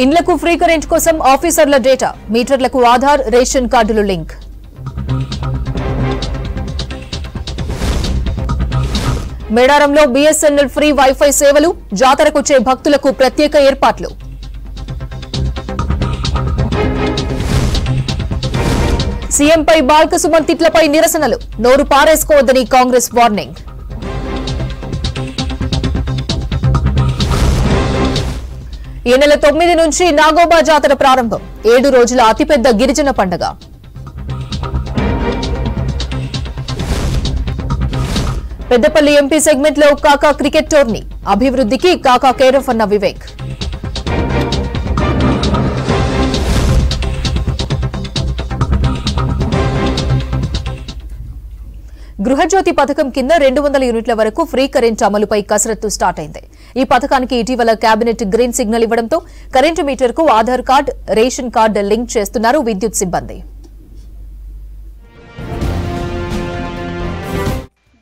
ఇండ్లకు free current కోసం ఆఫీసర్ల డేటా, మీటర్లకు ఆధార్, రేషన్ కార్డులు లింక్. మేడారంలో బీఎస్ఎన్ఎల్ ఫ్రీ వైఫై సేవలు, జాతరకొచ్చే భక్తులకు ప్రత్యేక ఏర్పాట్లు. సీఎంపై బాల్కసుమన్ తిట్లపై నిరసనలు, నోరు పారేసుకోవద్దని కాంగ్రెస్ వార్నింగ్. ఈ నెల 9 నుంచి నాగోబా జాతర ప్రారంభం, 7 రోజుల అతిపెద్ద గిరిజన పండుగ. పెద్దపల్లి ఎంపీ సెగ్మెంట్ లో కాకా క్రికెట్ టోర్నీ, అభివృద్ధికి కాకా కేరఫ్ అన్న వివేక్. గృహజ్యోతి పథకం కింద 200 యూనిట్ల వరకు ఫ్రీ కరెంట్ అమలుపై కసరత్తు స్టార్ట్ అయింది. ఈ పథకానికి ఇటీవల కేబినెట్ గ్రీన్ సిగ్నల్ ఇవ్వడంతో కరెంటు మీటర్కు Aadhaar card, ration card link చేస్తున్నారు విద్యుత్ సిబ్బంది.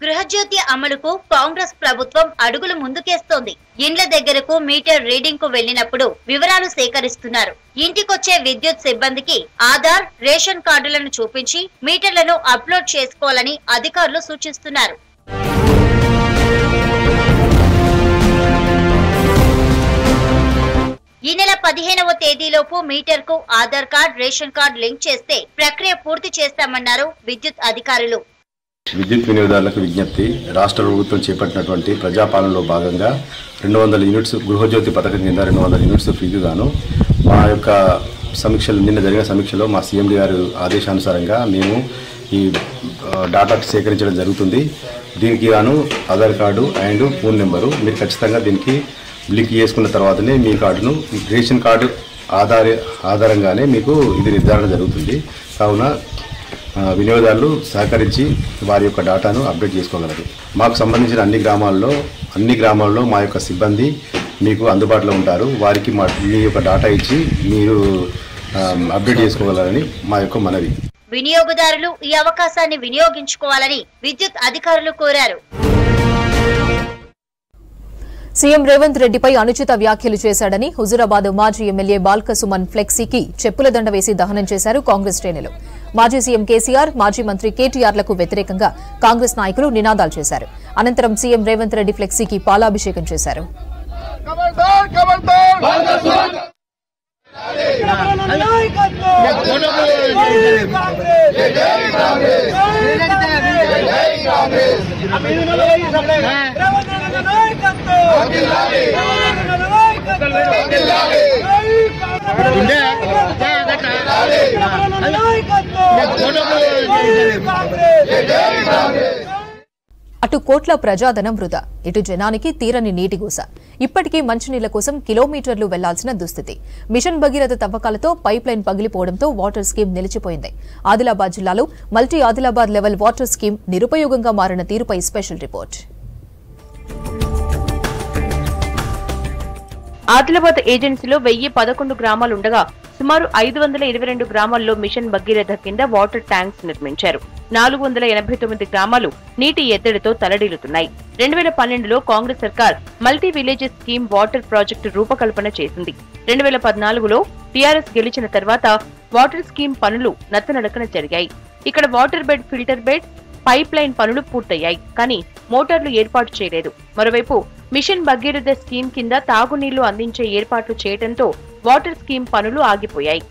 గృహజ్యోతి అమలుకు కాంగ్రెస్ ప్రభుత్వం అడుగులు ముందుకేస్తోంది. ఇండ్ల దగ్గరకు మీటర్ రీడింగ్ కు వెళ్లినప్పుడు వివరాలు సేకరిస్తున్నారు. ఇంటికొచ్చే విద్యుత్ సిబ్బందికి ఆధార్, రేషన్ కార్డులను చూపించి మీటర్లను అప్లోడ్ చేసుకోవాలని అధికారులు సూచిస్తున్నారు. ఈ నెల 15వ తేదీలోపు మీటర్ కు Aadhaar card, ration card link చేస్తే ప్రక్రియ పూర్తి చేస్తామన్నారు విద్యుత్ అధికారులు. విద్యుత్ వినియోగదారులకు విజ్ఞప్తి. రాష్ట్ర ప్రభుత్వం చేపట్టినటువంటి ప్రజాపాలనలో భాగంగా 200 యూనిట్స్ గృహజ్యోతి పథకం కింద 200 యూనిట్స్ ఫ్రీకి గాను మా యొక్క సమీక్షలు నిన్న జరిగిన సమీక్షలో మా సీఎండీ గారు ఆదేశానుసారంగా మేము ఈ డాటా సేకరించడం జరుగుతుంది. దీనికి గాను Aadhaar card and phone number మీరు ఖచ్చితంగా దీనికి లింక్ చేసుకున్న తర్వాతనే మీ కార్డును రేషన్ కార్డు ఆధారంగానే మీకు ఇది నిర్ధారణ జరుగుతుంది. కావున వినియోగదారులు సహకరించి వారి యొక్క డాటాను అప్డేట్ చేసుకోగలరు. మాకు సంబంధించిన అన్ని గ్రామాల్లో మా యొక్క సిబ్బంది మీకు అందుబాటులో ఉంటారు. వారికి మీ యొక్క డాటా ఇచ్చి మీరు అప్డేట్ చేసుకోగలరని మా యొక్క మనవి. వినియోగదారులు ఈ అవకాశాన్ని వినియోగించుకోవాలని విద్యుత్ అధికారులు కోరారు. సీఎం రేవంత్ రెడ్డిపై అనుచిత వ్యాఖ్యలు చేశాడని హుజూరాబాద్ మాజీ ఎమ్మెల్యే బాల్కసుమన్ ఫ్లెక్సీకి చెప్పుల దండ వేసి దహనం చేశారు కాంగ్రెస్ శ్రేణులు. మాజీ సీఎం కేసీఆర్, మాజీ మంత్రి కేటీఆర్లకు వ్యతిరేకంగా కాంగ్రెస్ నాయకులు నినాదాలు చేశారు. అనంతరం సీఎం రేవంత్ రెడ్డి ఫ్లెక్సీకి పాలాభిషేకం చేశారు. అటు కోట్ల ప్రజాధనం వృధా, ఇటు జనానికి తీరని నీటిగూస. ఇప్పటికీ మంచినీళ్ల కోసం కిలోమీటర్లు వెళ్లాల్సిన దుస్థితి. మిషన్ భగీరథ తవ్వకాలతో పైప్ లైన్ పగిలిపోవడంతో వాటర్ స్కీమ్ నిలిచిపోయింది. ఆదిలాబాద్ జిల్లాలో multi Adilabad level water scheme నిరుపయోగంగా మారిన తీరుపై స్పెషల్ రిపోర్ట్. ఆదిలాబాద్ ఏజెన్సీలో 1011 గ్రామాలుండగా సుమారు 522 గ్రామాల్లో మిషన్ భగీరథ కింద వాటర్ ట్యాంక్స్ నిర్మించారు. 489 గ్రామాలు నీటి ఎద్దడితో తలడిల్లుతున్నాయి. 2012లో కాంగ్రెస్ సర్కార్ multi villages scheme water project రూపకల్పన చేసింది. 2014లో టీఆర్ఎస్ గెలిచిన తర్వాత వాటర్ స్కీమ్ పనులు నత్తనడకన జరిగాయి. ఇక్కడ water bed, filter bed, pipe line పనులు పూర్తయ్యాయి. కానీ మోటార్లు ఏర్పాటు చేయలేదు. మరోవైపు మిషన్ భగీరథ స్కీమ్ కింద తాగునీళ్లు అందించే ఏర్పాట్లు చేయడంతో వాటర్ స్కీమ్ పనులు ఆగిపోయాయి.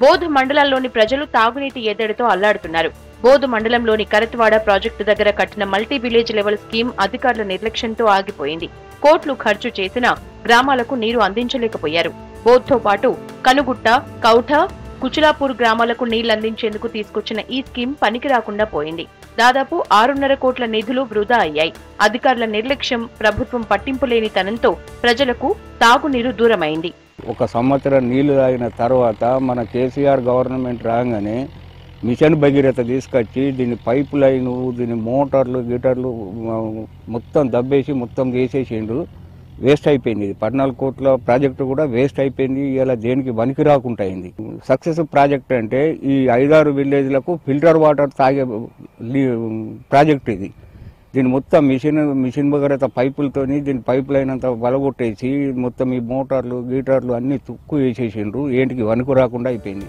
బోధ్ మండలంలోని ప్రజలు తాగునీటి ఎద్దడితో అల్లాడుతున్నారు. బోధ్ మండలంలోని కరత్వాడ ప్రాజెక్టు దగ్గర కట్టిన మల్టీ విలేజ్ లెవెల్ స్కీమ్ అధికారుల నిర్లక్ష్యంతో ఆగిపోయింది. కోట్లు ఖర్చు చేసినా గ్రామాలకు నీరు అందించలేకపోయారు. బోధ్తో పాటు కనుగుట్ట, కౌఠ, కుచిలాపూర్ గ్రామాలకు నీళ్లందించేందుకు తీసుకొచ్చిన ఈ స్కీమ్ పనికి రాకుండా పోయింది. దాదాపు 6.5 కోట్ల నిధులు వృధా అయ్యాయి. అధికారుల నిర్లక్ష్యం, ప్రభుత్వం పట్టింపు లేని తనంతో ప్రజలకు తాగునీరు దూరమైంది. 1 సంవత్సరం నీళ్లు తాగిన తర్వాత మన కేసీఆర్ గవర్నమెంట్ రాగానే మిషన్ భగీరథ తీసుకొచ్చి దీని పైప్ లైను, దీని మోటార్లు, గిటర్లు మొత్తం దబ్బేసి మొత్తం వేసేసిండ్రు. వేస్ట్ అయిపోయింది. 14 కోట్ల ప్రాజెక్టు కూడా వేస్ట్ అయిపోయింది. ఇలా దేనికి పనికి రాకుండా అయింది. సక్సెస్ ప్రాజెక్ట్ అంటే ఈ 5-6 విలేజ్లకు ఫిల్టర్ వాటర్ తాగే ప్రాజెక్ట్ ఇది. దీని మొత్తం మిషన్ భగీరథ పైపులతోని దీని పైప్ లైన్ అంతా బలగొట్టేసి మొత్తం ఈ మోటార్లు గీటర్లు అన్ని తుక్కు వేసేసిండ్రు. ఏంటికి వణుకు రాకుండా అయిపోయింది.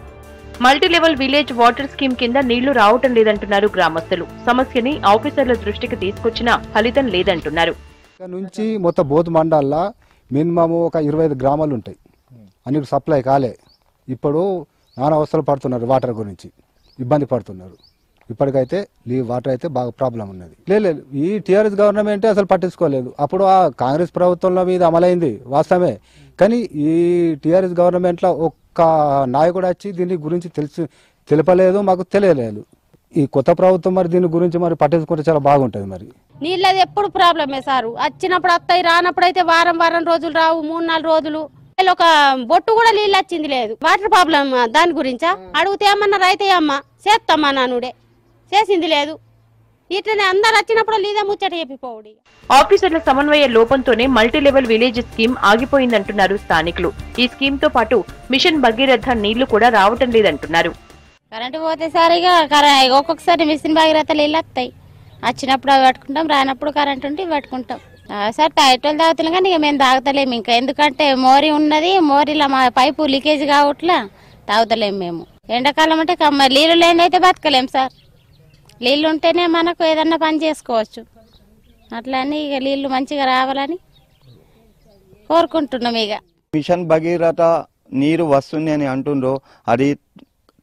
Multi level village water scheme కింద నీళ్లు రావటం లేదంటున్నారు గ్రామస్తులు. సమస్యని ఆఫీసర్ల దృష్టికి తీసుకొచ్చినా ఫలితం లేదంటున్నారు. నుంచి మొత్తం బోధ్ మండల్లో మినిమం ఒక 25 గ్రామాలు ఉంటాయి. అన్నిటి సప్లై కాలే. ఇప్పుడు నానా అవసరాలు పడుతున్నారు, వాటర్ గురించి ఇబ్బంది పడుతున్నారు. ఇప్పటికైతే వాటర్ అయితే బాగా ప్రాబ్లం ఉన్నది. లేదు ఈ టీఆర్ఎస్ గవర్నమెంట్ అసలు పట్టించుకోలేదు. అప్పుడు ఆ కాంగ్రెస్ ప్రభుత్వంలో మీద అమలైంది వాస్తవమే, కానీ ఈ టీఆర్ఎస్ గవర్నమెంట్లో ఒక్క నాయకుడు వచ్చి దీని గురించి తెలపలేదు, మాకు తెలియలేదు. ఈ కొత్త ప్రభుత్వం మరి దీని గురించి మరి పట్టించుకుంటే చాలా బాగుంటుంది. మరి నీళ్ళది ఎప్పుడు ప్రాబ్లమే సారు. వచ్చినప్పుడు వస్తాయి, రానప్పుడు అయితే వారం రోజులు రావు, 3-4 రోజులు. ఒక బొట్టు కూడా నీళ్ళు వచ్చింది లేదు. వాటర్ ప్రాబ్లం దాని గురించా అడిగితే ఏమన్నా రైతే అమ్మా చేస్తామా నానుడే చేసింది లేదు. ఇట్లనే అందరు వచ్చినప్పుడు లేదా ముచ్చట చెప్పిపోవుడి. ఆఫీసర్ల సమన్వయ లోపంతోనే మల్టీ లెవెల్ విలేజ్ స్కీమ్ ఆగిపోయిందంటున్నారు స్థానికులు. ఈ స్కీమ్ తో పాటు మిషన్ భగీరథ నీళ్లు కూడా రావటం లేదంటున్నారు. కరెంటు పోతే సరిగా ఒక్కొక్కసారి మిషన్ భగీరథలు నీళ్ళు వస్తాయి. వచ్చినప్పుడు అవి పట్టుకుంటాం, రానప్పుడు కరెంట్ ఉంటే పట్టుకుంటాం. సార్ టైటోలు తాగుతున్నాం కానీ ఇక మేము తాగుతలేము ఇంకా. ఎందుకంటే మోరీ ఉన్నది, మోరీలో మా పైపు లీకేజ్ కావట్లా తాగుతలేము మేము. ఎండాకాలం అంటే నీళ్లు లేనైతే బతకలేము సార్. నీళ్ళు ఉంటేనే మనకు ఏదన్నా పని చేసుకోవచ్చు. అట్లా అని ఇక నీళ్లు మంచిగా రావాలని కోరుకుంటున్నాం. ఇక మిషన్ భగీరథ నీరు వస్తుంది అని అంటుండ్రో అది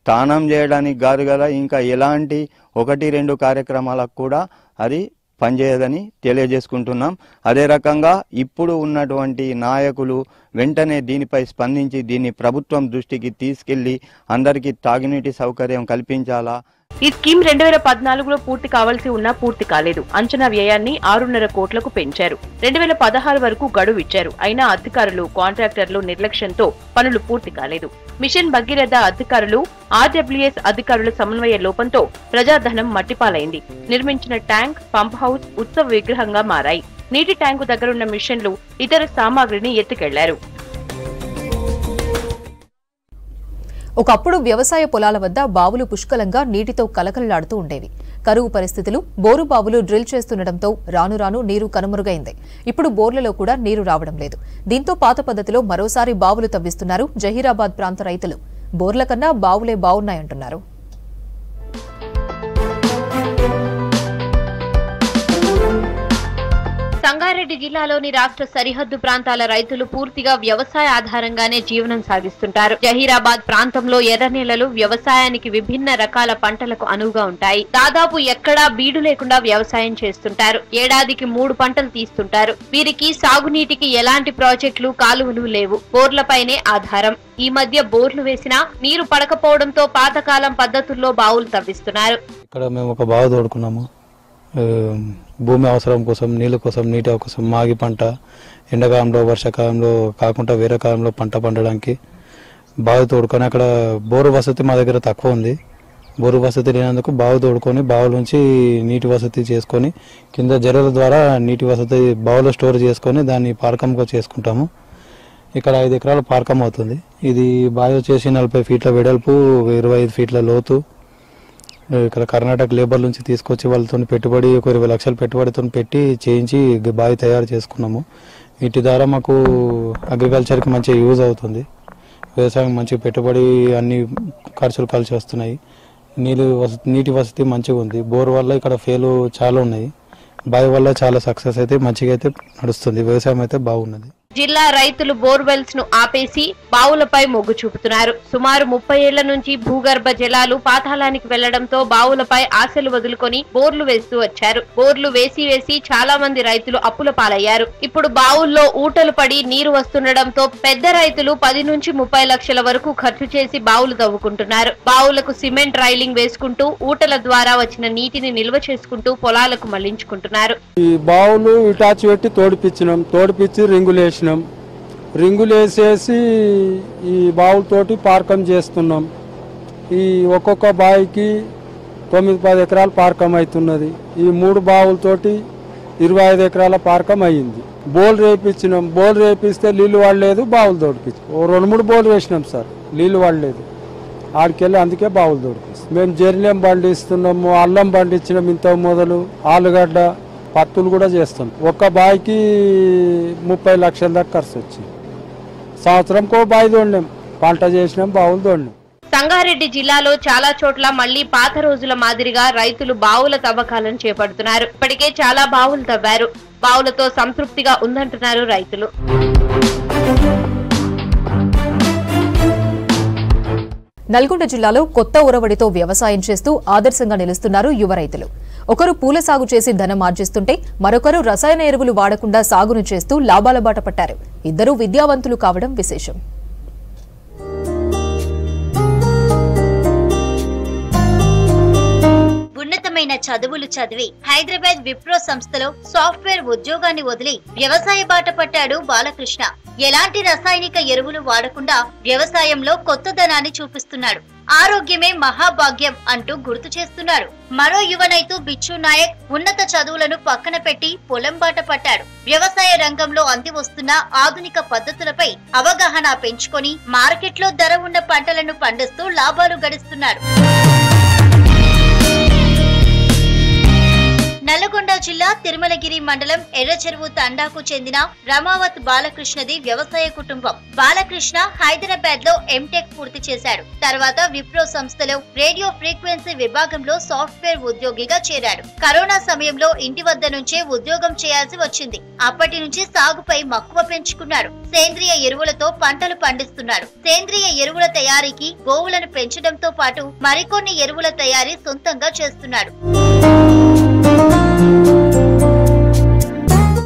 స్నానం చేయడానికి కాదు కదా, ఇంకా ఎలాంటి 1-2 కార్యక్రమాలకు కూడా అది పనిచేయదని తెలియజేసుకుంటున్నాం. అదే రకంగా ఇప్పుడు ఉన్నటువంటి నాయకులు వెంటనే దీనిపై స్పందించి దీన్ని ప్రభుత్వం దృష్టికి తీసుకెళ్లి అందరికీ తాగునీటి సౌకర్యం కల్పించాలా. ఈ స్కీమ్ 2014లో పూర్తి కావాల్సి ఉన్నా పూర్తి కాలేదు. అంచనా వ్యయాన్ని 6.5 కోట్లకు పెంచారు. 2016 వరకు గడువు ఇచ్చారు. అయినా అధికారులు, కాంట్రాక్టర్లు నిర్లక్ష్యంతో పనులు పూర్తి కాలేదు. మిషన్ భగీరథ అధికారులు, ఆర్డబ్ల్యూఎస్ అధికారుల సమన్వయ లోపంతో ప్రజాధనం మట్టిపాలైంది. నిర్మించిన ట్యాంక్, పంప్ హౌస్ ఉత్సవ విగ్రహంగా మారాయి. నీటి ట్యాంకు దగ్గరున్న మిషన్లు, ఇతర సామాగ్రిని ఎత్తుకెళ్లారు. ఒకప్పుడు వ్యవసాయ పొలాల వద్ద బావులు పుష్కలంగా నీటితో కలకలలాడుతూ ఉండేవి. కరువు పరిస్థితులు, బోరు బావులు డ్రిల్ చేస్తుండటంతో రాను రాను నీరు కనుమరుగైంది. ఇప్పుడు బోర్లలో కూడా నీరు రావడం లేదు. దీంతో పాత పద్ధతిలో మరోసారి బావులు తవ్విస్తున్నారు జహీరాబాద్ ప్రాంత రైతులు. బోర్ల కన్నా బావులే బావున్నాయంటున్నారు. సంగారెడ్డి జిల్లాలోని రాష్ట్ర సరిహద్దు ప్రాంతాల రైతులు పూర్తిగా వ్యవసాయ ఆధారంగానే జీవనం సాగిస్తుంటారు. జహీరాబాద్ ప్రాంతంలో ఎర్ర నేలలు వ్యవసాయానికి విభిన్న రకాల పంటలకు అనువుగా ఉంటాయి. దాదాపు ఎక్కడా బీడు లేకుండా వ్యవసాయం చేస్తుంటారు. ఏడాదికి 3 పంటలు తీస్తుంటారు. వీరికి సాగునీటికి ఎలాంటి ప్రాజెక్టులు, కాలువలు లేవు. బోర్లపైనే ఆధారం. ఈ మధ్య బోర్లు వేసినా నీరు పడకపోవడంతో పాతకాలం పద్ధతుల్లో బావులు తవ్విస్తున్నారు. ఇక్కడ మేము ఒక బావి తోడుకున్నాము. భూమి అవసరం కోసం, నీళ్ళ కోసం, నీటి కోసం, మాగి పంట ఎండాకాలంలో, వర్షాకాలంలో కాకుండా వేరే కాలంలో పంట పండడానికి బావి తోడుకొని, అక్కడ బోరు వసతి మా దగ్గర తక్కువ ఉంది. బోరు వసతి లేనందుకు బావి తోడుకొని బావుల నుంచి నీటి వసతి చేసుకొని కింద జరల ద్వారా నీటి వసతి బావులో స్టోర్ చేసుకొని దాన్ని పారకంగా చేసుకుంటాము. ఇక్కడ 5 ఎకరాల పారకం అవుతుంది. ఇది బావి వచ్చేసి 40 ఫీట్ల వెడల్పు, 25 ఫీట్ల లోతు. ఇక్కడ కర్ణాటక లేబర్ నుంచి తీసుకొచ్చి వాళ్ళతో పెట్టుబడి ఒక 20 లక్షల పెట్టుబడితో పెట్టి చేయించి బావి తయారు చేసుకున్నాము. వీటి ద్వారా మాకు అగ్రికల్చర్కి మంచి యూజ్ అవుతుంది. వ్యవసాయం మంచి పెట్టుబడి, అన్ని ఖర్చులు కలిసి వస్తున్నాయి. నీటి వసతి మంచిగా ఉంది. బోర్ వల్ల ఇక్కడ ఫెయిల్ చాలా ఉన్నాయి. బావి వల్ల చాలా సక్సెస్ అయితే మంచిగా అయితే నడుస్తుంది. వ్యవసాయం అయితే బాగున్నది. జిల్లా రైతులు బోర్వెల్స్ ను ఆపేసి బావులపై మొగ్గు చూపుతున్నారు. సుమారు 30 ఏళ్ల నుంచి భూగర్భ జలాలు పాతాళానికి వెళ్లడంతో బావులపై ఆశలు వదులుకొని బోర్లు వేస్తూ వచ్చారు. బోర్లు వేసి చాలా మంది రైతులు అప్పుల పాలయ్యారు. ఇప్పుడు బావుల్లో ఊటలు పడి నీరు వస్తుండటంతో పెద్ద రైతులు 10 నుంచి 30 లక్షల వరకు ఖర్చు చేసి బావులు తవ్వుకుంటున్నారు. బావులకు సిమెంట్ రైలింగ్ వేసుకుంటూ ఊటల ద్వారా వచ్చిన నీటిని నిల్వ చేసుకుంటూ పొలాలకు మళ్లించుకుంటున్నారు. ఈ బావులు ఇటాచి పెట్టి తోడిపిచ్చి రింగులు వేసేసి ఈ బావులతోటి పార్కం చేస్తున్నాం. ఈ ఒక్కొక్క బావికి 9-10 ఎకరాల పార్కం అవుతున్నది. ఈ 3 బావులతోటి 25 ఎకరాల పార్కం అయ్యింది. బోల్ రేపిస్తే నీళ్లు వాడలేదు, బావులు తోడిపించి 2-3 బోర్లు వేసినాం సార్, నీళ్లు వాడలేదు. ఆడికెళ్ళి అందుకే బావులు తోడిపిస్తాం. మేము జెర్లేం పండిస్తున్నాము, అల్లం పండించినాం. ఇంత మొదలు ఆలుగడ్డ, పత్తులు కూడా చేస్తాం. ఒక్క బాయికి 30 లక్షల దాకా ఖర్చు వచ్చింది. సంవత్సరంకో బావి తోడినాం, పంట చేసినాం, బావులు తోడినాం. సంగారెడ్డి జిల్లాలో చాలా చోట్ల మళ్లీ పాత రోజుల మాదిరిగా రైతులు బావుల తవ్వకాలను చేపడుతున్నారు. ఇప్పటికే చాలా బావులు తవ్వారు. బావులతో సంతృప్తిగా ఉందంటున్నారు రైతులు. నల్గొండ జిల్లాలో కొత్త ఉరవడితో వ్యవసాయం చేస్తూ ఆదర్శంగా నిలుస్తున్నారు యువ రైతులు. ఒకరు పూల సాగు చేసి ధనం ఆర్జిస్తుంటే మరొకరు రసాయన ఎరువులు వాడకుండా సాగును చేస్తూ లాభాల బాట పట్టారు. ఇద్దరూ విద్యావంతులు కావడం విశేషం. ఉన్నతమైన చదువులు చదివి హైదరాబాద్ విప్రో సంస్థలో సాఫ్ట్వేర్ ఉద్యోగాన్ని వదిలి వ్యవసాయ బాట పట్టాడు బాలకృష్ణ. ఎలాంటి రసాయనిక ఎరువులు వాడకుండా వ్యవసాయంలో కొత్తదనాన్ని చూపిస్తున్నాడు. ఆరోగ్యమే మహాభాగ్యం అంటూ గుర్తు చేస్తున్నాడు. మరో యువనైతు బిచ్చు నాయక్ ఉన్నత చదువులను పక్కన పెట్టి పొలం బాట పట్టాడు. వ్యవసాయ రంగంలో అంది వస్తున్న ఆధునిక పద్ధతులపై అవగాహన పెంచుకొని మార్కెట్లో ధర ఉన్న పంటలను పండిస్తూ లాభాలు గడిస్తున్నాడు. నల్లగొండ జిల్లా తిరుమలగిరి మండలం ఎర్రచెరువు తండాకు చెందిన రమావత్ బాలకృష్ణది వ్యవసాయ కుటుంబం. బాలకృష్ణ హైదరాబాద్ లో ఎంటెక్ పూర్తి చేశాడు. తర్వాత విప్రో సంస్థలో రేడియో ఫ్రీక్వెన్సీ విభాగంలో సాఫ్ట్వేర్ ఉద్యోగిగా చేరాడు. కరోనా సమయంలో ఇంటి వద్ద నుంచే ఉద్యోగం చేయాల్సి వచ్చింది. అప్పటి నుంచి సాగుపై మక్కువ పెంచుకున్నాడు. సేంద్రియ ఎరువులతో పంటలు పండిస్తున్నాడు. సేంద్రియ ఎరువుల తయారీకి గోవులను పెంచడంతో పాటు మరికొన్ని ఎరువుల తయారీ సొంతంగా చేస్తున్నాడు.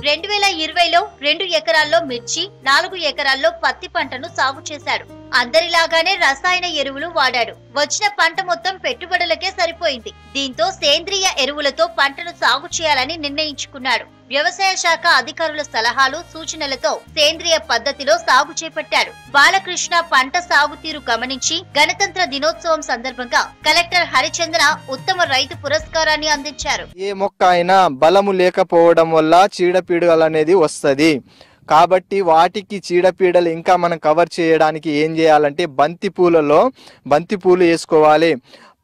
2020లో 2 ఎకరాల్లో మిర్చి, 4 ఎకరాల్లో పత్తి పంటను సాగు చేశాడు. అందరిలాగానే రసాయన ఎరువులు వాడాడు. వచ్చిన పంట మొత్తం పెట్టుబడులకే సరిపోయింది. దీంతో సేంద్రియ ఎరువులతో పంటను సాగు చేయాలని నిర్ణయించుకున్నాడు. వ్యవసాయ శాఖ అధికారుల సలహాలు, సూచనలతో సేంద్రియ పద్ధతిలో సాగు చేపట్టాడు. బాలకృష్ణ పంట సాగు తీరు గమనించి గణతంత్ర దినోత్సవం సందర్భంగా కలెక్టర్ హరిచంద్ర ఉత్తమ రైతు పురస్కారాన్ని అందించారు. ఏ మొక్క అయినా బలము లేకపోవడం వల్ల చీడపీడలు అనేది వస్తది. కాబట్టి వాటికి చీడపీడలు ఇంకా మనం కవర్ చేయడానికి ఏం చేయాలంటే బంతి పూలు వేసుకోవాలి.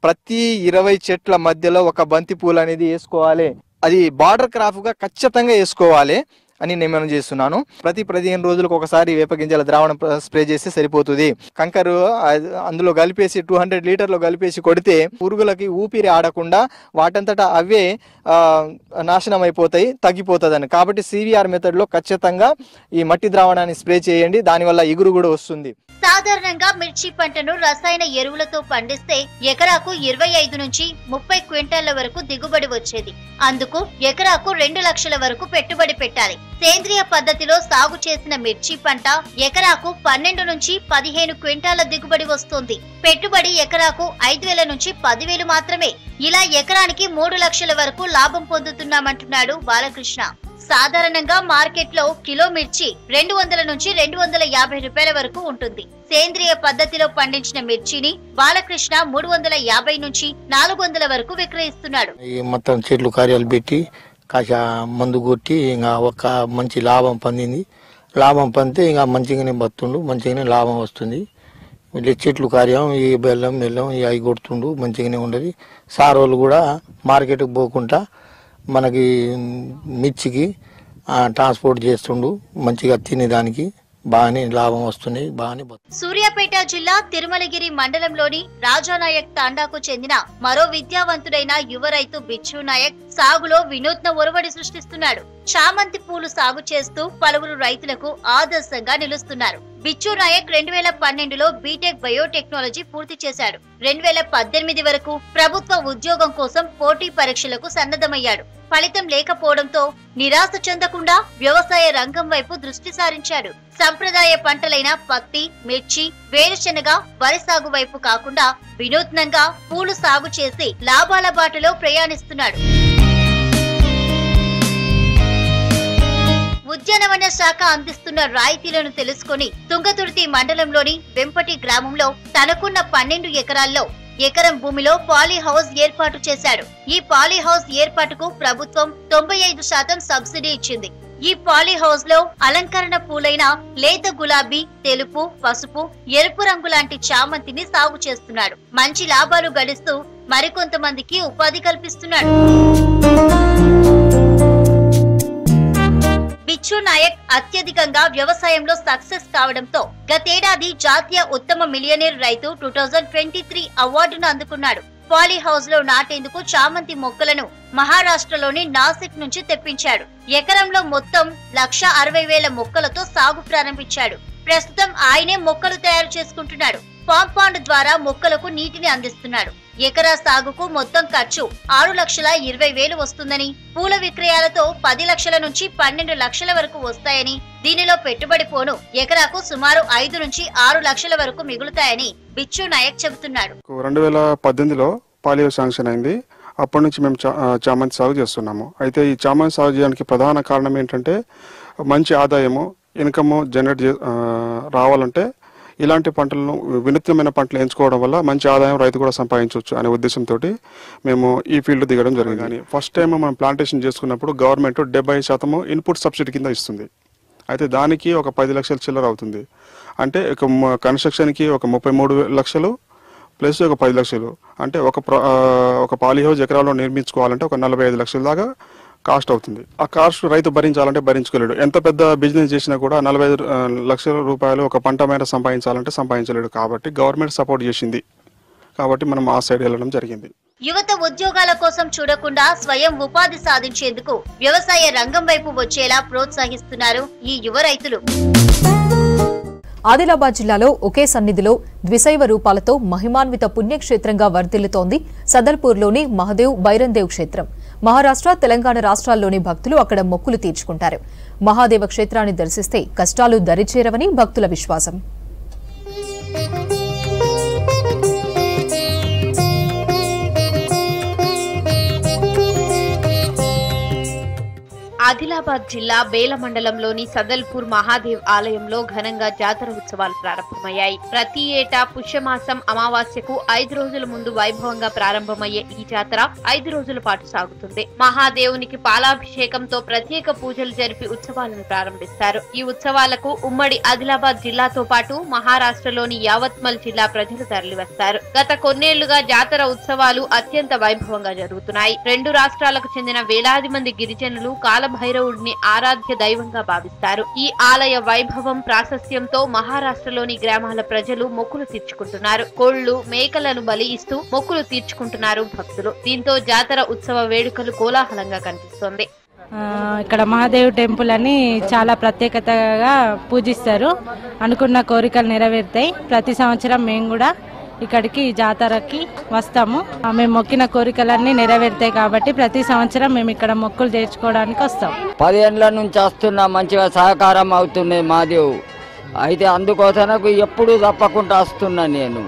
ప్రతి 20 చెట్ల మధ్యలో ఒక బంతి పూలు అనేది వేసుకోవాలి. అది బార్డర్ క్రాప్ గా ఖచ్చితంగా వేసుకోవాలి అని నేను మనం చేస్తున్నాను. ప్రతి 15 రోజులకు ఒకసారి వేపగింజల ద్రావణం స్ప్రే చేస్తే సరిపోతుంది. కంకరు అందులో కలిపేసి 200 లీటర్లు కలిపేసి కొడితే పురుగులకి ఊపిరి ఆడకుండా వాటంతటా అవే నాశనం అయిపోతాయి, తగ్గిపోతుందని. కాబట్టి CVR మెథడ్ లో ఖచ్చితంగా ఈ మట్టి ద్రావణాన్ని స్ప్రే చేయండి. దానివల్ల ఇగురు కూడా వస్తుంది. సాధారణంగా మిర్చి పంటను రసాయన ఎరువులతో పండిస్తే ఎకరాకు 25 నుంచి 30 క్వింటాళ్ల వరకు దిగుబడి వచ్చేది. అందుకు ఎకరాకు 2 లక్షల వరకు పెట్టుబడి పెట్టాలి. సేంద్రియ పద్ధతిలో సాగు చేసిన మిర్చి పంట ఎకరాకు 12 నుంచి 15 క్వింటాళ్ల దిగుబడి వస్తుంది. పెట్టుబడి ఎకరాకు 5,000 నుంచి 10,000 మాత్రమే. ఇలా ఎకరానికి 3 లక్షల వరకు లాభం పొందుతున్నామంటున్నాడు బాలకృష్ణ. సాధారణంగా మార్కెట్ లో కిలో మిర్చి 200 నుంచి 250 రూపాయల వరకు ఉంటుంది. సేంద్రియ పద్ధతిలో పండించిన మిర్చిని బాలకృష్ణ 350 నుంచి 400 వరకు విక్రయిస్తున్నాడు. మొత్తం చెట్లు కార్యాలు పెట్టి కాశ మందు కొట్టి ఇంకా ఒక మంచి లాభం పొందింది. లాభం పొందితే ఇంకా మంచిగానే బతుండు, మంచిగానే లాభం వస్తుంది. చెట్లు కార్యం ఈ బెల్లం ఈ అవి కొడుతుండు, మంచిగానే ఉండదు. సార్ వాళ్ళు కూడా మార్కెట్కి పోకుండా మనకి మిర్చికి ట్రాన్స్పోర్ట్ చేస్తుండు. మంచిగా తినేదానికి బాగానే లాభం వస్తుంది. బాగానే. సూర్యాపేట జిల్లా తిరుమలగిరి మండలంలోని రాజానాయక్ తాండాకు చెందిన మరో విద్యావంతుడైన యువ రైతు బిచ్చు నాయక్ సాగులో వినూత్న ఒరవడి సృష్టిస్తున్నాడు. చామంతి పూలు సాగు చేస్తూ పలువురు రైతులకు ఆదర్శంగా నిలుస్తున్నారు. బిచ్చు నాయక్ 2012లో బీటెక్ బయోటెక్నాలజీ పూర్తి చేశాడు. 2018 వరకు ప్రభుత్వ ఉద్యోగం కోసం పోటీ పరీక్షలకు సన్నద్ధమయ్యాడు. ఫలితం లేకపోవడంతో నిరాశ చెందకుండా వ్యవసాయ రంగం వైపు దృష్టి సారించాడు. సంప్రదాయ పంటలైన పత్తి, మిర్చి, వేరుశెనగ, వరి సాగు వైపు కాకుండా వినూత్నంగా పూలు సాగు చేసి లాభాల బాటలో ప్రయాణిస్తున్నాడు. ఉద్యానవన శాఖ అందిస్తున్న రాయితీలను తెలుసుకుని తుంగతుర్తి మండలంలోని వెంపటి గ్రామంలో తనకున్న 12 ఎకరాల్లో ఎకరం భూమిలో పాలీ హౌస్ ఏర్పాటు చేశాడు. ఈ పాలీ హౌస్ ఏర్పాటుకు ప్రభుత్వం 95% సబ్సిడీ ఇచ్చింది. ఈ పాలీ హౌస్ లో అలంకరణ పూలైన లేత గులాబీ, తెలుపు, పసుపు, ఎరుపు రంగు లాంటి చామంతిని సాగు చేస్తున్నాడు. మంచి లాభాలు గడిస్తూ మరికొంతమందికి ఉపాధి కల్పిస్తున్నాడు. బిచ్చు నాయక్ అత్యధికంగా వ్యవసాయంలో సక్సెస్ కావడంతో గతేడాది జాతీయ ఉత్తమ మిలియనీర్ రైతు 2023 అవార్డును అందుకున్నాడు. పాలీ హౌస్ లో నాటేందుకు చామంతి మొక్కలను మహారాష్ట్రలోని నాసిక్ నుంచి తెప్పించాడు. ఎకరంలో మొత్తం 1,60,000 మొక్కలతో సాగు ప్రారంభించాడు. ప్రస్తుతం ఆయనే మొక్కలు తయారు చేసుకుంటున్నాడు. పాంపాండ్ ద్వారా మొక్కలకు నీటిని అందిస్తున్నాడు. ఎకరా సాగుకు మొత్తం ఖర్చు 6,20,000 వస్తుందని, పూల విక్రయాలతో 10 లక్షల నుంచి 12 లక్షల వరకు వస్తాయని, దీనిలో పెట్టుబడి పోను ఎకరాకు సుమారు 5 నుంచి 6 లక్షల వరకు మిగులుతాయని బిచ్చు నాయక్ చెబుతున్నాడు. 2018లో పాలీ శాంక్షన్ అయింది. అప్పటి నుంచి మేము చామంతి సాగు చేస్తున్నాము. అయితే ఈ చామంతి సాగు చేయడానికి ప్రధాన కారణం ఏంటంటే మంచి ఆదాయము, ఇన్కమ్ జనరేట్ రావాలంటే ఇలాంటి పంటలను, వినూత్నమైన పంటలు ఎంచుకోవడం వల్ల మంచి ఆదాయం రైతు కూడా సంపాదించవచ్చు అనే ఉద్దేశంతో మేము ఈ ఫీల్డ్ దిగడం జరిగింది. కానీ ఫస్ట్ టైం మనం ప్లాంటేషన్ చేసుకున్నప్పుడు గవర్నమెంట్ 70% ఇన్పుట్ సబ్సిడీ కింద ఇస్తుంది. అయితే దానికి ఒక 10 లక్షల చిల్లర అవుతుంది. అంటే కన్స్ట్రక్షన్కి ఒక 33 లక్షలు ప్లస్ ఒక 10 లక్షలు, అంటే ఒక పాలీ హౌస్ ఎకరాల్లో నిర్మించుకోవాలంటే ఒక 45 లక్షల దాకా కాస్ట్ అవుతుంది. ఆ కాస్ట్ రైతు భరించాలంటే భరించుకోలేడు. ఎంత పెద్ద బిజినెస్ చేసినా కూడా 45 లక్షల రూపాయలు ఒక పంట మీద సంపాదించాలంటే సంపాదించలేడు. కాబట్టి గవర్నమెంట్ సపోర్ట్ చేసింది కాబట్టి మనం ఆ సైడ్ వెళ్ళడం జరిగింది. యువత ఉద్యోగాల కోసం చూడకుండా స్వయం ఉపాధి సాధించేందుకు వ్యవసాయ రంగం వైపు వచ్చేలా ప్రోత్సహిస్తున్నారు ఈ యువ రైతులు. ఆదిలాబాద్ జిల్లాలో ఒకే సన్నిధిలో ద్విశైవ రూపాలతో మహిమాన్విత పుణ్యక్షేత్రంగా వర్ధిల్లుతోంది సదల్పూర్లోని మహదేవ్ బైరందేవ్ క్షేత్రం. మహారాష్ట్ర, తెలంగాణ రాష్ట్రాల్లోని భక్తులు అక్కడ మొక్కులు తీర్చుకుంటారు. మహాదేవ క్షేత్రాన్ని దర్శిస్తే కష్టాలు దరిచేరవని భక్తుల విశ్వాసం. ఆదిలాబాద్ జిల్లా బేల మండలంలోని సదల్పూర్ మహాదేవ్ ఆలయంలో ఘనంగా జాతర ఉత్సవాలు ప్రారంభమయ్యాయి. ప్రతి ఏటా పుష్యమాసం అమావాస్యకు 5 రోజుల ముందు వైభవంగా ప్రారంభమయ్యే ఈ జాతర 5 రోజుల పాటు సాగుతుంది. మహాదేవునికి పాలాభిషేకంతో ప్రత్యేక పూజలు జరిపి ఉత్సవాలను ప్రారంభిస్తారు. ఈ ఉత్సవాలకు ఉమ్మడి ఆదిలాబాద్ జిల్లాతో పాటు మహారాష్ట్రలోని యావత్మల్ జిల్లా ప్రజలు తరలివస్తారు. గత కొన్నేళ్లుగా జాతర ఉత్సవాలు అత్యంత వైభవంగా జరుగుతున్నాయి. 2 రాష్ట్రాలకు చెందిన వేలాది మంది గిరిజనులు కాలభైరవుడిని ఆరాధ్య దైవంగా భావిస్తారు. ఈ ఆలయ వైభవం ప్రాశస్త్యంతో మహారాష్ట్రలోని గ్రామాల ప్రజలు మొక్కులు తీర్చుకుంటున్నారు. కోళ్లు, మేకలను బలి ఇస్తూ మొక్కులు తీర్చుకుంటున్నారు భక్తులు. దీంతో జాతర ఉత్సవ వేడుకలు కోలాహలంగా కనిపిస్తోంది. ఇక్కడ మహాదేవ్ టెంపుల్ అని చాలా ప్రత్యేకతగా పూజిస్తారు. అనుకున్న కోరికలు నెరవేరుతాయి. ప్రతి సంవత్సరం మేము కూడా ఇక్కడికి జాతరకి వస్తాము. మేము మొక్కిన కోరికలన్నీ నెరవేరుతాయి కాబట్టి ప్రతి సంవత్సరం మేము ఇక్కడ మొక్కులు తీర్చుకోవడానికి వస్తాం. 10 ఏళ్ల నుంచి వస్తున్నా, మంచిగా సహకారం అవుతుంది మహాదేవ్. అయితే అందుకోసం ఎప్పుడు తప్పకుండా వస్తున్నా. నేను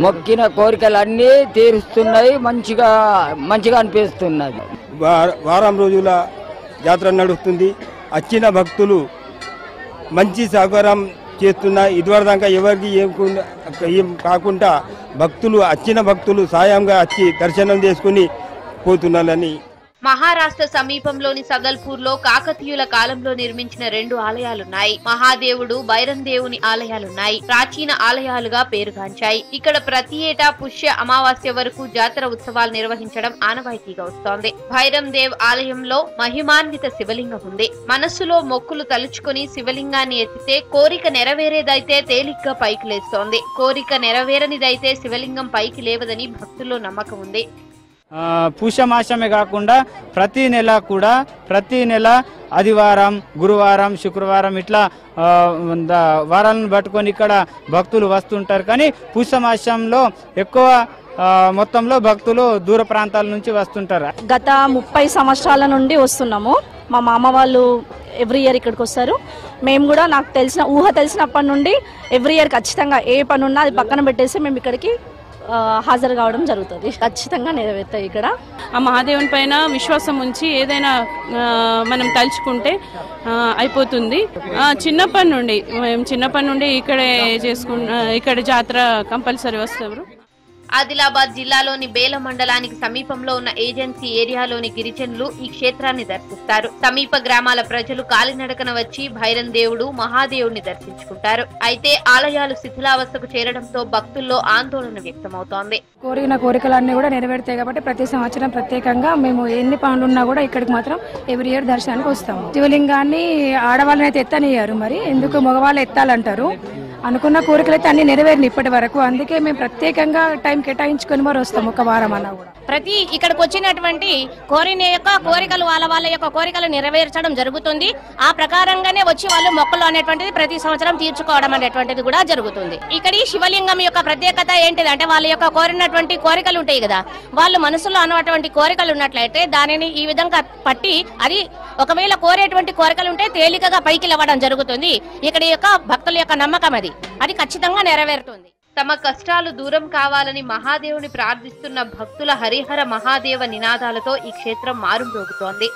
మొక్కిన కోరికలన్నీ తీరుస్తున్నాయి. మంచిగా అనిపిస్తున్నది. వారం రోజుల జాతర నడుస్తుంది. వచ్చిన భక్తులు మంచి సహకారం చేస్తున్నా. ఇదివరదాకా ఎవరికి ఏం కాకుండా భక్తులు, వచ్చిన భక్తులు సాయంగా వచ్చి దర్శనం చేసుకుని పోతున్నారని. మహారాష్ట్ర సమీపంలోని సదల్పూర్ లో కాకతీయుల కాలంలో నిర్మించిన 2 ఆలయాలున్నాయి. మహాదేవుడు, బైరందేవుని ఆలయాలున్నాయి. ప్రాచీన ఆలయాలుగా పేరుగాంచాయి. ఇక్కడ ప్రతి ఏటా పుష్య అమావాస్య వరకు జాతర ఉత్సవాలు నిర్వహించడం ఆనవాయితీగా వస్తోంది. బైరందేవ్ ఆలయంలో మహిమాన్విత శివలింగం ఉంది. మనస్సులో మొక్కులు తలుచుకుని శివలింగాన్ని ఎత్తితే కోరిక నెరవేరేదైతే తేలిగ్గా పైకి లేస్తోంది. కోరిక నెరవేరనిదైతే శివలింగం పైకి లేవదని భక్తుల్లో నమ్మకం ఉంది. పుష్యమాసమే కాకుండా ప్రతి నెల ఆదివారం, గురువారం, శుక్రవారం ఇట్లా వారాలను పట్టుకొని ఇక్కడ భక్తులు వస్తుంటారు. కానీ పుష్యమాసంలో ఎక్కువ మొత్తంలో భక్తులు దూర ప్రాంతాల నుంచి వస్తుంటారు. గత 30 సంవత్సరాల నుండి వస్తున్నాము. మా మామ వాళ్ళు ఎవ్రీ ఇయర్ ఇక్కడికి వస్తారు. మేము కూడా నాకు తెలిసినప్పటి నుండి ఎవ్రీ ఇయర్ ఖచ్చితంగా ఏ పని ఉన్నా అది పక్కన పెట్టేసి మేము ఇక్కడికి హాజరు కావడం జరుగుతుంది. ఖచ్చితంగా నెరవేరుతాయి. ఇక్కడ ఆ మహాదేవుని పైన విశ్వాసం ఉంచి ఏదైనా మనం తలుచుకుంటే అయిపోతుంది. చిన్నప్పటి నుండి ఇక్కడే ఇక్కడ జాతర కంపల్సరీ వస్తారు. ఆదిలాబాద్ జిల్లాలోని బేల మండలానికి సమీపంలో ఉన్న ఏజెన్సీ ఏరియాలోని గిరిజనులు ఈ క్షేత్రాన్ని దర్శిస్తారు. సమీప గ్రామాల ప్రజలు కాలినడకన వచ్చి భైరన్ దేవుడు, మహాదేవుడిని దర్శించుకుంటారు. అయితే ఆలయాలు శిథిలావస్థకు చేరడంతో భక్తుల్లో ఆందోళన వ్యక్తమవుతోంది. కోరిన కోరికలన్నీ కూడా నెరవేరుతాయి కాబట్టి ప్రతి సంవత్సరం ప్రత్యేకంగా మేము ఎన్ని పనులున్నా కూడా ఇక్కడికి మాత్రం ఎవ్రీ ఇయర్ దర్శనానికి వస్తాము. శివలింగాన్ని ఆడవాళ్ళని అయితే ఎత్తనియ్యారు, మరి ఎందుకు మగవాళ్ళు ఎత్తాలంటారు. అనుకున్న కోరికలు అయితే అన్ని నెరవేరిన ఇప్పటి వరకు. అందుకే మేము ప్రత్యేకంగా టైం కేటాయించుకొని మరి వస్తాం ఒక వారం అన్నా కూడా. ప్రతి ఇక్కడికి వచ్చినటువంటి కోరిన యొక్క కోరికలు వాళ్ళ యొక్క కోరికలు నెరవేర్చడం జరుగుతుంది. ఆ ప్రకారంగానే వచ్చి వాళ్ళు మొక్కలు అనేటువంటిది ప్రతి సంవత్సరం తీర్చుకోవడం అనేటువంటిది కూడా జరుగుతుంది. ఇక్కడ శివలింగం యొక్క ప్రత్యేకత ఏంటిదంటే వాళ్ళ యొక్క కోరినటువంటి కోరికలు ఉంటాయి కదా, వాళ్ళు మనసులో అన్నటువంటి కోరికలు ఉన్నట్లయితే దానిని ఈ విధంగా పట్టి అది ఒకవేళ కోరేటువంటి కోరికలు ఉంటే తేలికగా పైకి లేవడం జరుగుతుంది. ఇక్కడ యొక్క భక్తుల యొక్క నమ్మకం అది ఖచ్చితంగా నెరవేరుతుంది. తమ కష్టాలు దూరం కావాలని మహాదేవుని ప్రార్థిస్తున్న భక్తుల హరిహర మహాదేవ నినాదాలతో ఈ క్షేత్రం మారుమ్రోగుతోంది.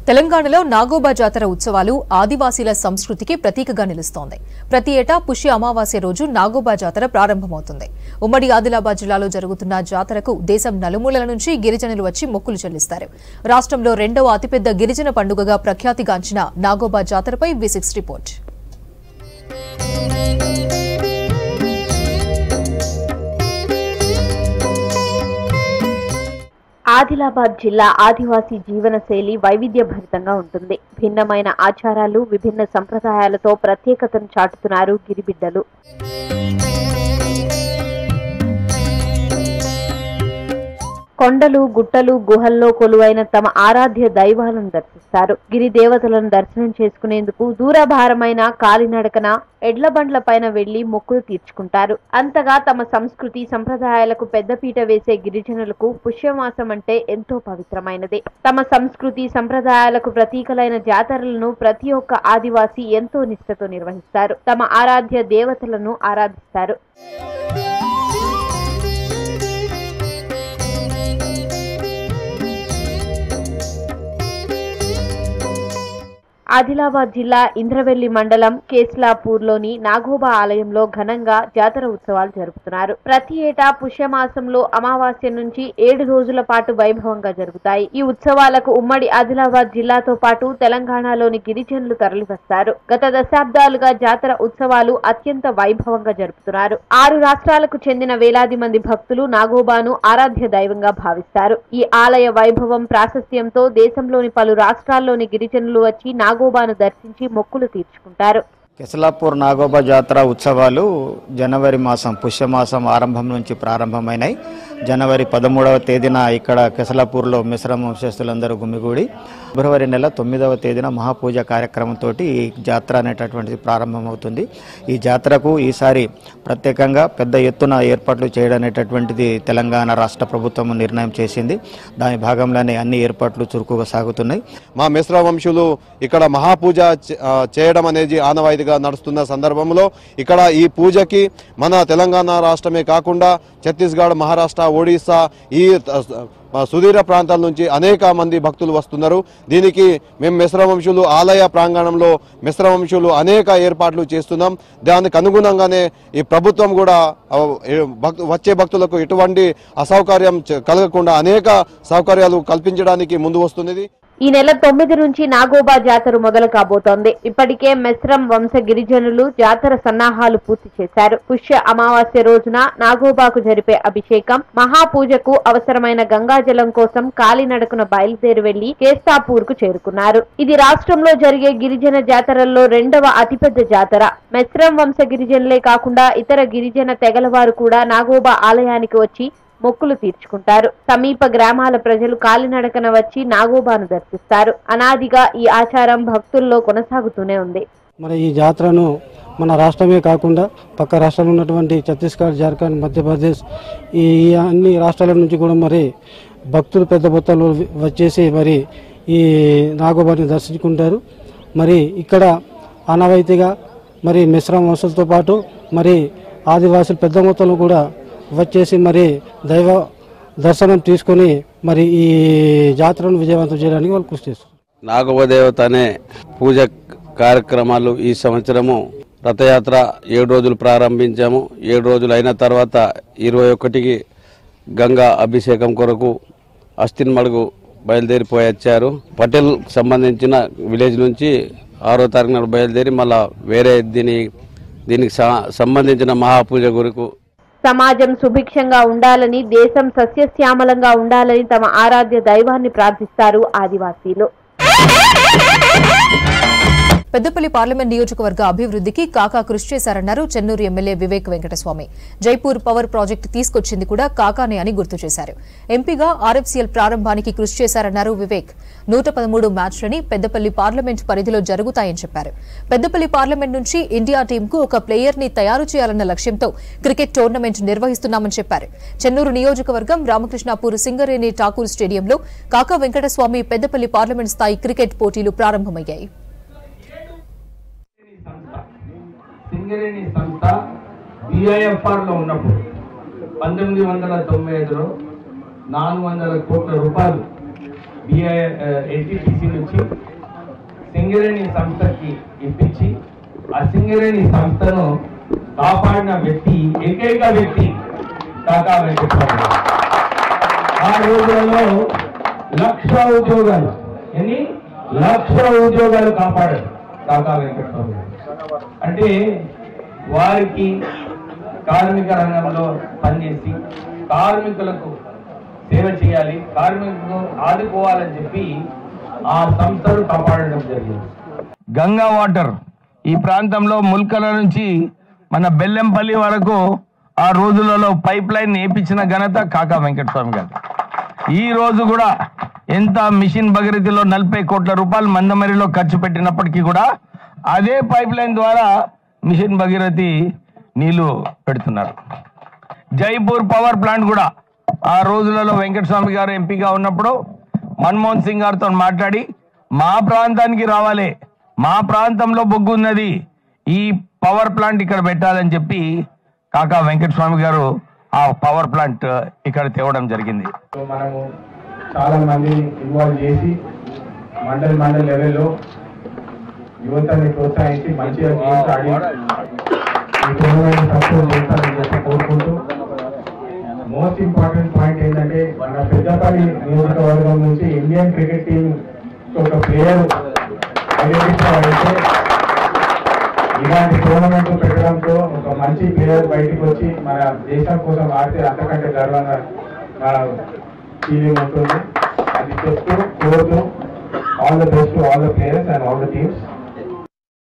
తెలంగాణలో నాగోబా జాతర ఉత్సవాలు ఆదివాసీల సంస్కృతికి ప్రతీకగా నిలుస్తోంది. ప్రతి ఏటా పుష్య అమావాస్య రోజు నాగోబా జాతర ప్రారంభమవుతుంది. ఉమ్మడి ఆదిలాబాద్ జిల్లాలో జరుగుతున్న జాతరకు దేశం నలుమూలల నుంచి గిరిజనులు వచ్చి మొక్కులు చెల్లిస్తారు. రాష్ట్రంలో రెండవ అతిపెద్ద గిరిజన పండుగగా ప్రఖ్యాతిగాంచిన నాగోబా జాతరపై V6 రిపోర్ట్. ఆదిలాబాద్ జిల్లా ఆదివాసీ జీవన శైలి వైవిధ్యభరితంగా ఉంటుంది. భిన్నమైన ఆచారాలు, విభిన్న సంప్రదాయాలతో ప్రత్యేకతను చాటుతున్నారు గిరిబిడ్డలు. కొండలు, గుట్టలు, గుహల్లో కొలువైన తమ ఆరాధ్య దైవాలను దర్శిస్తారు. గిరి దేవతలను దర్శనం చేసుకునేందుకు దూరభారమైన కాలినడకన ఎడ్ల బండ్ల పైన వెళ్లి మొక్కులు తీర్చుకుంటారు. అంతగా తమ సంస్కృతి సంప్రదాయాలకు పెద్దపీట వేసే గిరిజనులకు పుష్యమాసం అంటే ఎంతో పవిత్రమైనదే. తమ సంస్కృతి సంప్రదాయాలకు ప్రతీకలైన జాతరలను ప్రతి ఒక్క ఆదివాసీ ఎంతో నిష్ఠతో నిర్వహిస్తారు. తమ ఆరాధ్య దేవతలను ఆరాధిస్తారు. ఆదిలాబాద్ జిల్లా ఇంద్రవెల్లి మండలం కేస్లాపూర్లోని నాగోబా ఆలయంలో ఘనంగా జాతర ఉత్సవాలు జరుపుతున్నారు. ప్రతి ఏటా పుష్యమాసంలో అమావాస్య నుంచి 7 రోజుల పాటు వైభవంగా జరుగుతాయి. ఈ ఉత్సవాలకు ఉమ్మడి ఆదిలాబాద్ జిల్లాతో పాటు తెలంగాణలోని గిరిజనులు తరలివస్తారు. గత దశాబ్దాలుగా జాతర ఉత్సవాలు అత్యంత వైభవంగా జరుపుతున్నారు. 6 రాష్ట్రాలకు చెందిన వేలాది మంది భక్తులు నాగోబాను ఆరాధ్య దైవంగా భావిస్తారు. ఈ ఆలయ వైభవం ప్రాశస్త్యంతో దేశంలోని పలు రాష్ట్రాల్లోని గిరిజనులు వచ్చి నాగోబాను దర్శించి మొక్కులు తీర్చుకుంటారు. కెసలాపూర్ నాగోబా జాతర ఉత్సవాలు జనవరి మాసం పుష్యమాసం ఆరంభం నుంచి ప్రారంభమైనాయి. జనవరి 13వ తేదీన ఇక్కడ కెసలాపూర్లో మిశ్రమ వంశస్థులందరూ గుమిగూడి ఫిబ్రవరి నెల 9వ తేదీన మహాపూజ కార్యక్రమంతో ఈ జాతర అనేటటువంటిది ప్రారంభమవుతుంది. ఈ జాతరకు ఈసారి ప్రత్యేకంగా పెద్ద ఎత్తున ఏర్పాట్లు చేయడం అనేటటువంటిది తెలంగాణ రాష్ట్ర ప్రభుత్వం నిర్ణయం చేసింది. దాని భాగంలోనే అన్ని ఏర్పాట్లు చురుకుగా సాగుతున్నాయి. మా మిశ్ర వంశులు ఇక్కడ మహాపూజ చేయడం అనేది ఆనవాయితీగా నడుస్తున్న సందర్భంలో ఇక్కడ ఈ పూజకి మన తెలంగాణ రాష్ట్రమే కాకుండా ఛత్తీస్గఢ్, మహారాష్ట్ర, ఒడిశా ఈ సుదీర ప్రాంతాల నుంచి అనేక మంది భక్తులు వస్తున్నారు. దీనికి మేము మిశ్రవంశులు ఆలయ ప్రాంగణంలో మిశ్రవంశులు అనేక ఏర్పాట్లు చేస్తున్నాం. దానికి అనుగుణంగానే ఈ ప్రభుత్వం కూడా వచ్చే భక్తులకు ఎటువంటి అసౌకర్యం కలగకుండా అనేక సౌకర్యాలు కల్పించడానికి ముందు వస్తున్నది. ఈ నెల 9 నుంచి నాగోబా జాతర మొదలు కాబోతోంది. ఇప్పటికే మెస్రం వంశ గిరిజనులు జాతర సన్నాహాలు పూర్తి చేశారు. పుష్య అమావాస్య రోజున నాగోబాకు జరిపే అభిషేకం, మహాపూజకు అవసరమైన గంగాజలం కోసం కాలినడకన బయలుదేరి వెళ్లి కేస్తాపూర్ కు చేరుకున్నారు. ఇది రాష్ట్రంలో జరిగే గిరిజన జాతరల్లో రెండవ అతిపెద్ద జాతర. మెస్రం వంశ గిరిజనులే కాకుండా ఇతర గిరిజన తెగల వారు కూడా నాగోబా ఆలయానికి వచ్చి మొక్కులు తీర్చుకుంటారు. సమీప గ్రామాల ప్రజలు కాలినడకన వచ్చి నాగోబాను దర్శిస్తారు. అనాదిగా ఈ ఆచారం భక్తుల్లో కొనసాగుతూనే ఉంది. మరి ఈ జాతరను మన రాష్ట్రమే కాకుండా పక్క రాష్ట్రాల్లో ఉన్నటువంటి ఛత్తీస్గఢ్, జార్ఖండ్, మధ్యప్రదేశ్ ఈ అన్ని రాష్ట్రాల నుంచి కూడా మరి భక్తులు పెద్ద మొత్తంలో వచ్చేసి మరి ఈ నాగోబాని దర్శించుకుంటారు. మరి ఇక్కడ ఆనవాయితీగా మరి మిశ్రమ వంశంతో పాటు మరి ఆదివాసులు పెద్ద మొత్తంలో కూడా వచ్చేసి మరి దైవ దర్శనం తీసుకొని మరి ఈ జాతరను విజయవంతం చేయడానికి వాళ్ళు కృషి చేస్తారు. నాగోబా దేవత అనే పూజ కార్యక్రమాలు ఈ సంవత్సరము రథయాత్ర 7 రోజులు ప్రారంభించాము. 7 రోజులు అయిన తర్వాత 21కి గంగా అభిషేకం కొరకు అస్థిన్మడుగు బయలుదేరిపోయి వచ్చారు. పటేల్ సంబంధించిన విలేజ్ నుంచి 6వ తారీఖు నాడు బయలుదేరి మళ్ళా వేరే దీనికి సంబంధించిన మహాపూజ కొరకు సమాజం సుభిక్షంగా ఉండాలని, దేశం సస్యశ్యామలంగా ఉండాలని తమ ఆరాధ్య దైవాన్ని ప్రార్థిస్తారు ఆదివాసీలు. పెద్దపల్లి పార్లమెంట్ నియోజకవర్గ అభివృద్ధికి కాకా కృషి చేశారన్నారు Chennur MLA Vivek Venkataswamy. Jaipur power project తీసుకొచ్చింది కూడా కాకానే అని గుర్తు చేశారు. ఎంపీగా ఆర్ఎఫ్సీఎల్ ప్రారంభానికి కృషి చేశారన్నారు వివేక్. 113 మ్యాచ్లని పెద్దపల్లి పార్లమెంట్ పరిధిలో జరుగుతాయని చెప్పారు. పెద్దపల్లి పార్లమెంట్ నుంచి ఇండియా టీంకు ఒక ప్లేయర్ ని తయారు చేయాలన్న లక్ష్యంతో క్రికెట్ టోర్నమెంట్ నిర్వహిస్తున్నామని చెప్పారు. చెన్నూరు నియోజకవర్గం రామకృష్ణాపూర్ సింగరేణి ఠాకూర్ స్టేడియంలో కాకా వెంకటస్వామి పెద్దపల్లి పార్లమెంట్ స్థాయి క్రికెట్ పోటీలు ప్రారంభమయ్యాయి. సింగరేణి సంస్థ బిఐఎఫ్ఆర్ లో ఉన్నప్పుడు 1995లో 400 కోట్ల రూపాయలు ఎన్టీపీసీ నుంచి సింగరేణి సంస్థకి ఇప్పించి ఆ సింగరేణి సంస్థను కాపాడిన వ్యక్తి, ఏకైక వ్యక్తి కాకా వెంకటస్వామి. ఆ రోజులలో 1,00,000 ఉద్యోగాలు, ఎన్ని 1,00,000 ఉద్యోగాలు కాపాడారు కాకా వెంకటస్వామి. అంటే వారికి కార్మిక రంగంలో పనిచేసి కార్మికులకు సేవ చేయాలి, కార్మికులను ఆదుకోవాలని చెప్పి ఆ సంస్థను కాపాడడం జరిగింది. గంగా వాటర్ ఈ ప్రాంతంలో ముల్కల నుంచి మన బెల్లంపల్లి వరకు ఆ రోజులలో పైప్ లైన్ వేయించిన ఘనత కాకా వెంకటస్వామి గారు. ఈ రోజు కూడా ఎంత మిషన్ భగీరథలో 40 కోట్ల రూపాయలు మందమరిలో ఖర్చు పెట్టినప్పటికీ కూడా అదే పైప్ లైన్ ద్వారా మిషన్ భగీరథి నీళ్లు పెడుతున్నారు. జైపూర్ పవర్ ప్లాంట్ కూడా ఆ రోజులలో వెంకటస్వామి గారు ఎంపీగా ఉన్నప్పుడు మన్మోహన్ సింగ్ గారితో మాట్లాడి మా ప్రాంతానికి రావాలి, మా ప్రాంతంలో బొగ్గు ఉన్నది, ఈ పవర్ ప్లాంట్ ఇక్కడ పెట్టాలని చెప్పి కాకా వెంకటస్వామి గారు ఆ పవర్ ప్లాంట్ ఇక్కడ తేవడం జరిగింది. మనము చాలా మంది ఇన్వాల్వ్ చేసి మండల్ లెవెల్లో యువతని ప్రోత్సహించి మంచిగా గేమ్స్ ఆడి ఈ టోర్నమెంట్ సక్సెస్ చేస్తారని చెప్పి కోరుకుంటూ, మోస్ట్ ఇంపార్టెంట్ పాయింట్ ఏంటంటే మన పెద్దపల్లి నియోజకవర్గం నుంచి ఇండియన్ క్రికెట్ టీం ఒక ప్లేయర్ ఐడెంటిఫై అయితే ఇలాంటి టోర్నమెంట్ పెట్టడంతో ఒక మంచి ప్లేయర్ బయటకు వచ్చి మన దేశం కోసం ఆడితే అంతకంటే గర్వంగా ఫీలింగ్ ఉంటుంది. అది చెప్తూ కోరుతూ all the best to all the players and all the teams.